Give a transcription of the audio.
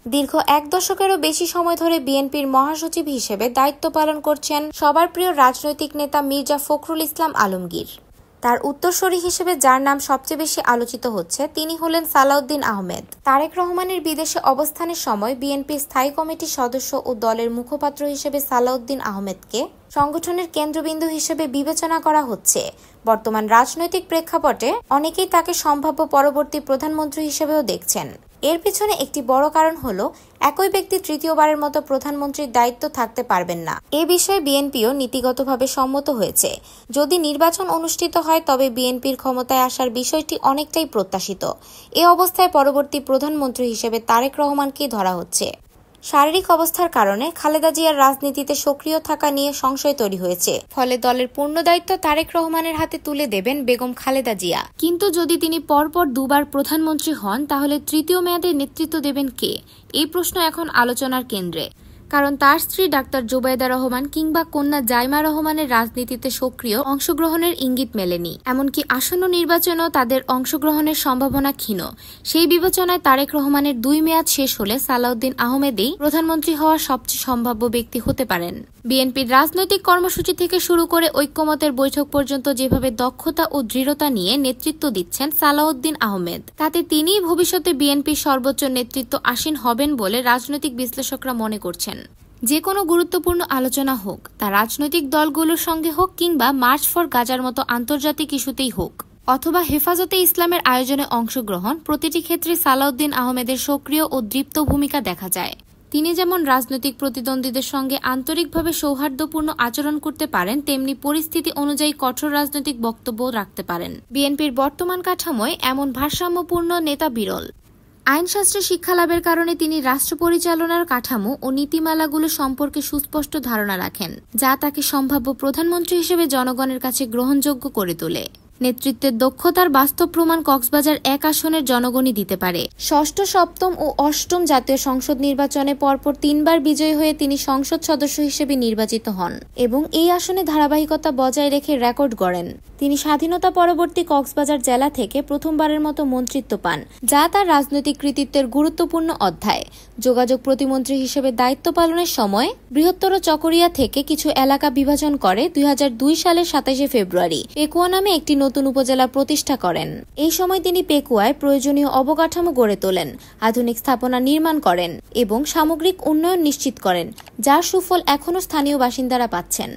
দীর্ঘ ১ দশকেরও বেশি সময় ধরে বিএনপির মহাসচিব হিসেবে দায়িত্ব পালন করছেন সবার প্রিয় রাজনৈতিক নেতা মির্জা ফখরুল ইসলাম আলমগীর। তার উত্তরসূরি হিসেবে যার নাম সবচেয়ে বেশি আলোচিত হচ্ছে তিনি হলেন সালাউদ্দিন আহমেদ। তারেক রহমানের বিদেশে অবস্থানের সময় বিএনপি স্থায়ী কমিটির সদস্য ও দলের মুখপাত্র হিসেবে সালাউদ্দিন আহমেদকে সংগঠনের কেন্দ্রবিন্দু হিসেবে বিবেচনা করা হচ্ছে। বর্তমান রাজনৈতিক প্রেক্ষাপটে অনেকেই তাকে সম্ভাব্য পরবর্তী প্রধানমন্ত্রী হিসেবেও দেখছেন। এর পিছনে একটি বড় কারণ হলো একই ব্যক্তি তৃতীয়বারের মতো প্রধানমন্ত্রীর দায়িত্ব থাকতে পারবেন না। এ বিষয়ে বিএনপিও নীতিগতভাবে সম্মত হয়েছে। যদি নির্বাচন অনুষ্ঠিত হয় তবে বিএনপির ক্ষমতায় আসার বিষয়টি অনেকটাই প্রত্যাশিত। এ অবস্থায় পরবর্তী প্রধানমন্ত্রী হিসেবে তারেক রহমানকেই ধরা হচ্ছে। শারীরিক অবস্থার কারণে খালেদা জিয়ার রাজনীতিতে সক্রিয় থাকা নিয়ে সংশয় তৈরি হয়েছে। ফলে দলের পূর্ণ দায়িত্ব তারেক রহমানের হাতে তুলে দেবেন বেগম খালেদা জিয়া। কিন্তু যদি তিনি পরপর দুবার প্রধানমন্ত্রী হন তাহলে তৃতীয় মেয়াদে নেতৃত্ব দেবেন কে? এই প্রশ্ন এখন আলোচনার কেন্দ্রে। কারণ তার স্ত্রী ডাক্তার জোবায়দা রহমান কিংবা কন্যা জাইমা রহমানের রাজনীতিতে সক্রিয় অংশগ্রহণের ইঙ্গিত মেলেনি। এমনকি আসন্ন নির্বাচনেও তাদের অংশগ্রহণের সম্ভাবনা ক্ষীণ। সেই বিবেচনায় তারেক রহমানের 2 মেয়াদ শেষ হলে সালাউদ্দিন আহমেদই প্রধানমন্ত্রী হওয়ার সবচেয়ে সম্ভাব্য ব্যক্তি হতে পারেন। বিএনপির রাজনৈতিক কর্মসূচি থেকে শুরু করে ঐক্যমতের বৈঠক পর্যন্ত যেভাবে দক্ষতা ও দৃঢ়তা নিয়ে নেতৃত্ব দিচ্ছেন সালাউদ্দিন আহমেদ, তাতে তিনিই ভবিষ্যতে বিএনপির সর্বোচ্চ নেতৃত্ব আসীন হবেন বলে রাজনৈতিক বিশ্লেষকরা মনে করছেন। যে কোনো গুরুত্বপূর্ণ আলোচনা হোক, তা রাজনৈতিক দলগুলোর সঙ্গে হোক কিংবা মার্চ ফর গাজার মতো আন্তর্জাতিক ইস্যুতেই হোক, অথবা হেফাজতে ইসলামের আয়োজনে অংশগ্রহণ, প্রতিটি ক্ষেত্রে সালাউদ্দিন আহমেদের সক্রিয় ও দৃপ্ত ভূমিকা দেখা যায়। তিনি যেমন রাজনৈতিক প্রতিদ্বন্দ্বীদের সঙ্গে আন্তরিকভাবে সৌহার্দ্যপূর্ণ আচরণ করতে পারেন, তেমনি পরিস্থিতি অনুযায়ী কঠোর রাজনৈতিক বক্তব্য রাখতে পারেন। বিএনপির বর্তমান কাঠামোয় এমন ভারসাম্যপূর্ণ নেতা বিরল। আইনশাস্ত্রে শিক্ষালাভের কারণে তিনি রাষ্ট্র পরিচালনার কাঠামো ও নীতিমালাগুলো সম্পর্কে সুস্পষ্ট ধারণা রাখেন, যা তাকে সম্ভাব্য প্রধানমন্ত্রী হিসেবে জনগণের কাছে গ্রহণযোগ্য করে তোলে। নেতৃত্বের দক্ষতার বাস্তব প্রমাণ কক্সবাজার 1 আসনের জনগণই দিতে পারে। ষষ্ঠ, সপ্তম ও অষ্টম জাতীয় সংসদ নির্বাচনে পরপর 3 বার বিজয়ী হয়ে তিনি সংসদ সদস্য হিসেবে নির্বাচিত হন এবং এই আসনে ধারাবাহিকতা বজায় রেখে রেকর্ড গড়েন। তিনি স্বাধীনতা পরবর্তী কক্সবাজার জেলা থেকে প্রথমবারের মতো মন্ত্রিত্ব পান, যা তার রাজনৈতিক কৃতিত্বের গুরুত্বপূর্ণ অধ্যায়। যোগাযোগ প্রতিমন্ত্রী হিসেবে দায়িত্ব পালনের সময় বৃহত্তর চকরিয়া থেকে কিছু এলাকা বিভাজন করে 2002 সালের 27 ফেব্রুয়ারি পেকুয়া নামে একটি নতুন উপজেলা প্রতিষ্ঠা করেন। এই সময় তিনি পেকুয়ায় প্রয়োজনীয় অবকাঠামো গড়ে তোলেন, আধুনিক স্থাপনা নির্মাণ করেন এবং সামগ্রিক উন্নয়ন নিশ্চিত করেন, যার সুফল এখনও স্থানীয় বাসিন্দারা পাচ্ছেন।